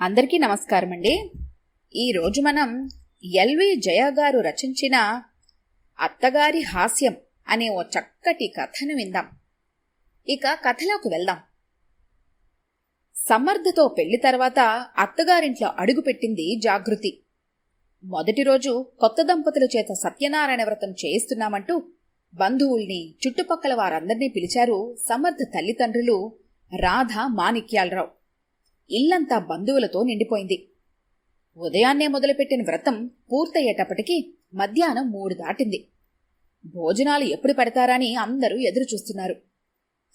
అందరికీ నమస్కారం అండి. ఈరోజు మనం ఎల్వి జయ గారు రచించిన అత్తగారి హాస్యం అనే ఓ చక్కటి కథను విందాం. ఇక కథలోకి వెళ్దాం. సమర్థతో పెళ్లి తర్వాత అత్తగారింట్లో అడుగుపెట్టింది జాగృతి. మొదటి రోజు కొత్త దంపతుల చేత సత్యనారాయణ వ్రతం చేయిస్తున్నామంటూ బంధువుల్ని, చుట్టుపక్కల వారందర్నీ పిలిచారు సమర్థ తల్లిదండ్రులు రాధ, మాణిక్యాలరావు. ఇల్లంతా బంధువులతో నిండిపోయింది. ఉదయాన్నే మొదలుపెట్టిన వ్రతం పూర్తయ్యేటప్పటికి మధ్యాహ్నం 3 దాటింది. భోజనాలు ఎప్పుడు పెడతారని అందరూ ఎదురుచూస్తున్నారు.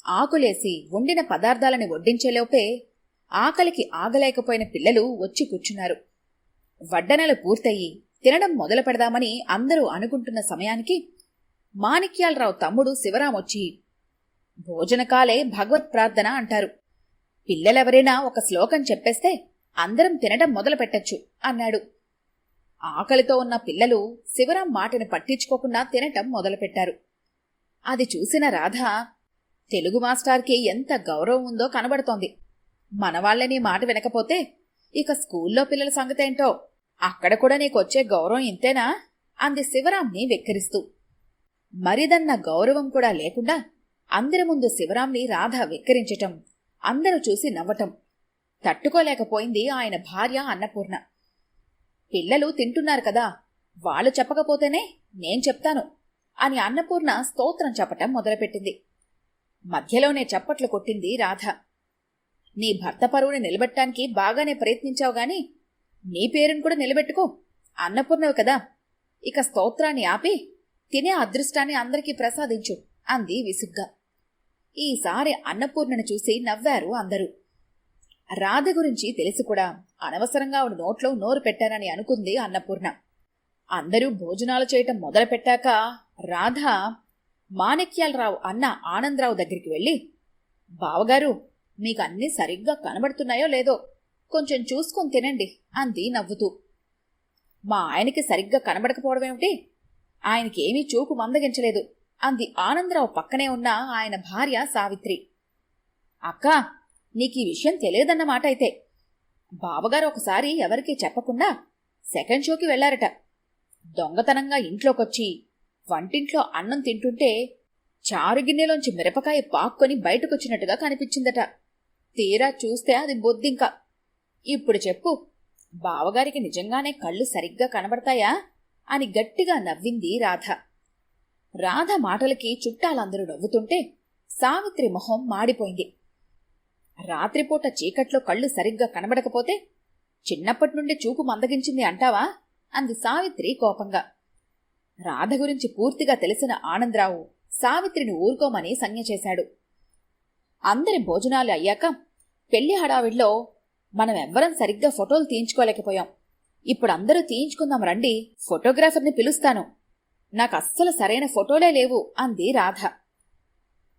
ఆకులేసి వండిన పదార్థాలని వడ్డించేలోపే ఆకలికి ఆగలేకపోయిన పిల్లలు వచ్చి కూర్చున్నారు. వడ్డనలు పూర్తయి తినడం మొదలు పెడదామని అందరూ అనుకుంటున్న సమయానికి మాణిక్యాలరావు తమ్ముడు శివరామొచ్చి, భోజనకాలే భగవత్ ప్రార్థన అంటారు, పిల్లలెవరైనా ఒక శ్లోకం చెప్పేస్తే అందరం తినడం మొదలు పెట్టచ్చు అన్నాడు. ఆకలితో ఉన్న పిల్లలు శివరాం మాటను పట్టించుకోకుండా తినటం మొదలుపెట్టారు. అది చూసిన రాధ, తెలుగు మాస్టార్కి ఎంత గౌరవం ఉందో కనబడుతోంది. మనవాళ్లని మాట వినకపోతే ఇక స్కూల్లో పిల్లల సంగతేంటో, అక్కడ కూడా నీకొచ్చే గౌరవం ఇంతేనా అంది శివరాంని వెక్కిరిస్తూ. మరిదన్న గౌరవం కూడా లేకుండా అందరి ముందు శివరాంని రాధ వెక్కిరించటం, అందరూ చూసి నవ్వటం తట్టుకోలేకపోయింది ఆయన భార్య అన్నపూర్ణ. పిల్లలు తింటున్నారు కదా, వాళ్ళు చెప్పకపోతేనే నేను చెప్తాను అని అన్నపూర్ణ స్తోత్రం చెప్పటం మొదలుపెట్టింది. మధ్యలోనే చప్పట్లు కొట్టింది రాధ. నీ భర్త పరువుని నిలబెట్టడానికి బాగానే ప్రయత్నించావు గాని నీ పేరును కూడా నిలబెట్టుకో, అన్నపూర్ణవు కదా, ఇక స్తోత్రాన్ని ఆపి తినే అదృష్టాన్ని అందరికీ ప్రసాదించు అంది విసుగ్గా. ఈసారి అన్నపూర్ణను చూసి నవ్వారు అందరూ. రాధ గురించి తెలిసి కూడా అనవసరంగా ఆవిడ నోట్లో నోరు పెట్టానని అనుకుంది అన్నపూర్ణ. అందరూ భోజనాలు చేయటం మొదలుపెట్టాక రాధ మాణిక్యాలరావు అన్న ఆనందరావు దగ్గరికి వెళ్ళి, బావగారు, మీకు అన్నీ సరిగ్గా కనబడుతున్నాయో లేదో కొంచెం చూసుకొని తినండి అంది నవ్వుతూ. మా ఆయనకి సరిగ్గా కనబడకపోవడమేమిటి, ఆయనకేమీ చూపు మందగించలేదు అంది ఆనందరావు పక్కనే ఉన్న ఆయన భార్య సావిత్రి. అక్కా, నీకీ విషయం తెలియదన్నమాట అయితే. బావగారు ఒకసారి ఎవరికీ చెప్పకుండా సెకండ్ షోకి వెళ్లారట. దొంగతనంగా ఇంట్లోకొచ్చి వంటింట్లో అన్నం తింటుంటే చారు గిన్నెలోంచి మిరపకాయ పాక్కొని బయటకొచ్చినట్టుగా కనిపించిందట. తీరా చూస్తే అది బొద్దింక. ఇప్పుడు చెప్పు, బావగారికి నిజంగానే కళ్ళు సరిగ్గా కనబడతాయా అని గట్టిగా నవ్వింది రాధ. రాధ మాటలకి చుట్టాలందరూ నవ్వుతుంటే సావిత్రి మొహం మాడిపోయింది. రాత్రిపూట చీకట్లో కళ్ళు సరిగ్గా కనబడకపోతే చిన్నప్పటి నుండి చూపు మందగించింది అంటావా అంది సావిత్రి కోపంగా. రాధ గురించి పూర్తిగా తెలిసిన ఆనందరావు సావిత్రిని ఊరుకోమని సంజ్ఞ చేశాడు. అందరి భోజనాలు అయ్యాక పెళ్లి హడావిడిలో మనమెవ్వరం సరిగ్గా ఫోటోలు తీయించుకోలేకపోయాం. ఇప్పుడు అందరూ తీయించుకుందాం రండి, ఫోటోగ్రాఫర్ని పిలుస్తాను. నాకస్సలు సరైన ఫోటోలే లేవు అంది రాధ.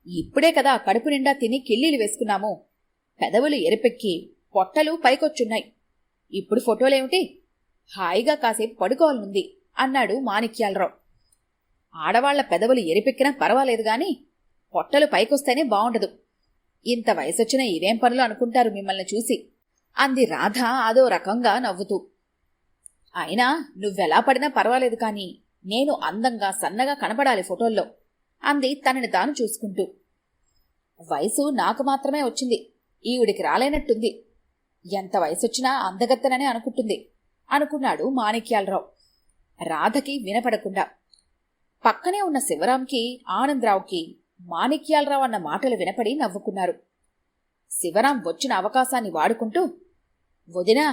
ఇప్పుడే కదా కడుపు నిండా తిని కిళ్ళీలు వేసుకున్నాము, పెదవులు ఎరిపెక్కి పొట్టలు పైకొచ్చున్నాయి, ఇప్పుడు ఫోటోలేమిటి, హాయిగా కాసేపు పడుకోవాలనుంది అన్నాడు మాణిక్యాలరావు. ఆడవాళ్ల పెదవులు ఎరిపెక్కినా పర్వాలేదు గాని పొట్టలు పైకొస్తేనే బావుండదు. ఇంత వయసొచ్చినా ఇవేం పనులు అనుకుంటారు మిమ్మల్ని చూసి అంది రాధ అదో రకంగా నవ్వుతూ. అయినా నువ్వెలా పడినా పర్వాలేదు కాని నేను అందంగా సన్నగా కనపడాలి ఫోటోల్లో అంది తనని తాను చూసుకుంటూ. వయసు నాకు మాత్రమే వచ్చింది, ఈవిడికి రాలేనట్టుంది. ఎంత వయసొచ్చినా అందగత్తననే అనుకుంటుంది అనుకున్నాడు మాణిక్యాలరావు. రాధకి వినపడకుండా పక్కనే ఉన్న శివరాంకి, ఆనందరావుకి మాణిక్యాలరావు అన్న మాటలు వినపడి నవ్వుకున్నారు. శివరాం వచ్చిన అవకాశాన్ని వాడుకుంటూ, వదినా,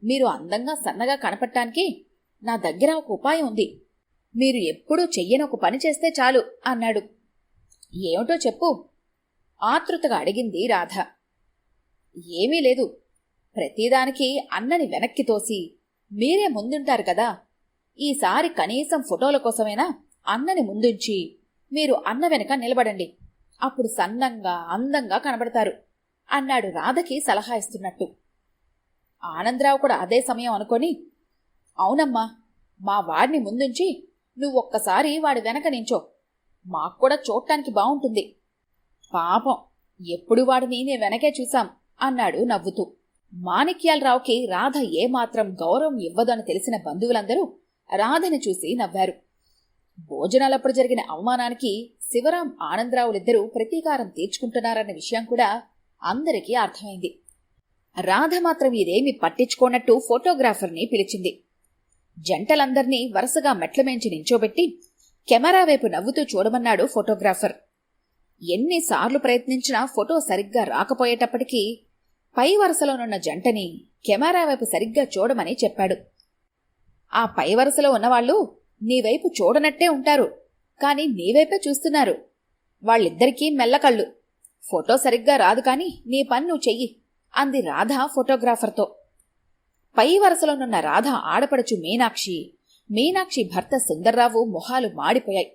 మీరు అందంగా సన్నగా కనపడటానికి నా దగ్గర ఒక ఉపాయం ఉంది. మీరు ఎప్పుడూ చెయ్యని ఒక పని చేస్తే చాలు అన్నాడు. ఏమిటో చెప్పు ఆతృతగా అడిగింది రాధ. ఏమీ లేదు, ప్రతిదానికి అన్నని వెనక్కి తోసి మీరే ముందుంటారు కదా, ఈసారి కనీసం ఫోటోల కోసమైనా అన్నని ముందుంచి మీరు అన్న వెనక నిలబడండి, అప్పుడు సన్నంగా అందంగా కనబడతారు అన్నాడు రాధకి సలహా ఇస్తున్నట్టు. ఆనందరావు కూడా అదే సమయం అనుకొని, అవునమ్మా, మా వాడిని ముందుంచి నువ్వొక్కసారి వాడి వెనక నించో, మాక్కూడా చూడటానికి బావుంటుంది. పాపం, ఎప్పుడు వాడిని నే వెనకే చూశాం అన్నాడు నవ్వుతూ. మాణిక్యాలరావుకి రాధ ఏమాత్రం గౌరవం ఇవ్వదని తెలిసిన బంధువులందరూ రాధని చూసి నవ్వారు. భోజనాలప్పుడు జరిగిన అవమానానికి శివరాం ఆనందరావులిద్దరూ ప్రతీకారం తీర్చుకుంటున్నారన్న విషయం కూడా అందరికీ అర్థమైంది. రాధ మాత్రం ఇదేమీ పట్టించుకోనట్టు ఫోటోగ్రాఫర్ని పిలిచింది. జంటలందర్నీ వరుసగా మెట్లమేంచి నించోబెట్టి కెమెరా వైపు నవ్వుతూ చూడమన్నాడు ఫోటోగ్రాఫర్. ఎన్నిసార్లు ప్రయత్నించినా ఫోటో సరిగ్గా రాకపోయేటప్పటికీ పై వరుసలోనున్న జంటని కెమెరా వైపు సరిగ్గా చూడమని చెప్పాడు. ఆ పై వరుసలో ఉన్నవాళ్లు నీవైపు చూడనట్టే ఉంటారు, కాని నీవైపే చూస్తున్నారు. వాళ్ళిద్దరికీ మెల్లకళ్ళు. ఫోటో సరిగ్గా రాదు కాని నీ పని నువ్వు చెయ్యి అంది రాధ ఫోటోగ్రాఫర్తో. పై వరుసలోనున్న రాధ ఆడపడుచు మీనాక్షి భర్త సుందర్రావు మొహాలు మాడిపోయాయి.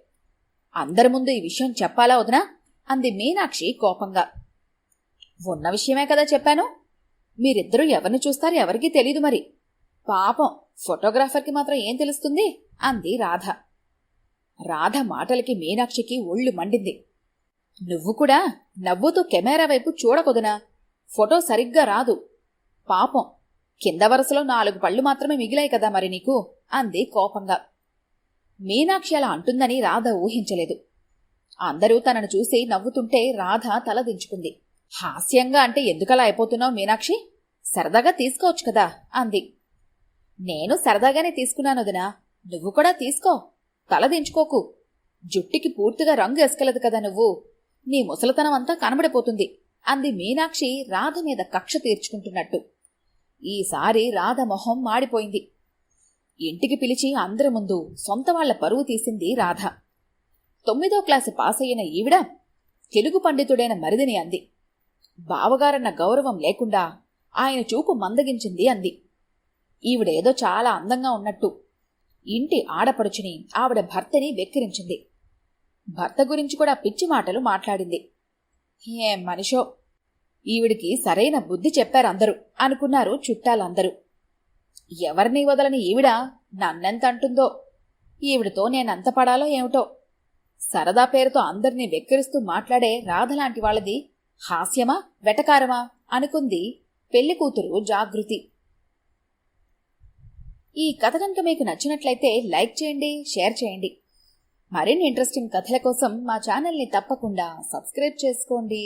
అందరి ముందు ఈ విషయం చెప్పాలా వదినా అంది మీనాక్షి కోపంగా. ఉన్న విషయమే కదా చెప్పాను. మీరిద్దరూ ఎవరిని చూస్తారో ఎవరికీ తెలీదు మరి. పాపం ఫోటోగ్రాఫర్కి మాత్రం ఏం తెలుస్తుంది అంది రాధ. రాధ మాటలకి మీనాక్షికి ఒళ్ళు మండింది. నువ్వు కూడా నవ్వుతూ కెమెరా వైపు చూడకొదునా, ఫోటో సరిగ్గా రాదు. పాపం కింద వరుసలో 4 పళ్ళు మాత్రమే మిగిలాయి కదా మరి నీకు అంది కోపంగా. మీనాక్షి అలా అంటుందని రాధ ఊహించలేదు. అందరూ తనను చూసి నవ్వుతుంటే రాధ తలదించుకుంది. హాస్యంగా అంటే ఎందుకలా అయిపోతున్నావు మీనాక్షి? సరదాగా తీసుకోవచ్చు కదా అంది. నేను సరదాగానే తీసుకున్నాను వదినా, నువ్వు కూడా తీసుకో, తలదించుకోకు. జుట్టికి పూర్తిగా రంగు ఎసకలేదు కదా నువ్వు, నీ ముసలితనం అంతా కనబడిపోతుంది అంది మీనాక్షి రాధ మీద కక్ష తీర్చుకుంటున్నట్టు. ఈసారి రాధ మొహం మాడిపోయింది. ఇంటికి పిలిచి అందరి ముందు సొంత వాళ్ల పరువు తీసింది రాధ. 9వ క్లాసు పాస్ అయిన ఈవిడ తెలుగు పండితుడైన మరిదిని అంది. బావగారన్న గౌరవం లేకుండా ఆయన చూపు మందగించింది అంది. ఈవిడేదో చాలా అందంగా ఉన్నట్టు ఇంటి ఆడపడుచుని ఆవిడ భర్తని వెక్కిరించింది. భర్త గురించి కూడా పిచ్చి మాటలు మాట్లాడింది. ఏం మనిషో, ఈవిడికి సరైన బుద్ధి చెప్పారందరూ అనుకున్నారు చుట్టాలందరూ. ఎవరినీ వదలని ఈవిడ నన్నెంత అంటుందో, ఈవిడితో నేనంత పడాలో ఏమిటో. సరదా పేరుతో అందరినీ వెక్కిరిస్తూ మాట్లాడే రాధలాంటి వాళ్ళది హాస్యమా వెటకారమా అనుకుంది పెళ్లికూతురు జాగృతి. ఈ కథ కనుక మీకు నచ్చినట్లయితే లైక్ చేయండి, షేర్ చేయండి. మరిన్ని ఇంట్రెస్టింగ్ కథల కోసం మా ఛానల్ని తప్పకుండా సబ్స్క్రైబ్ చేసుకోండి.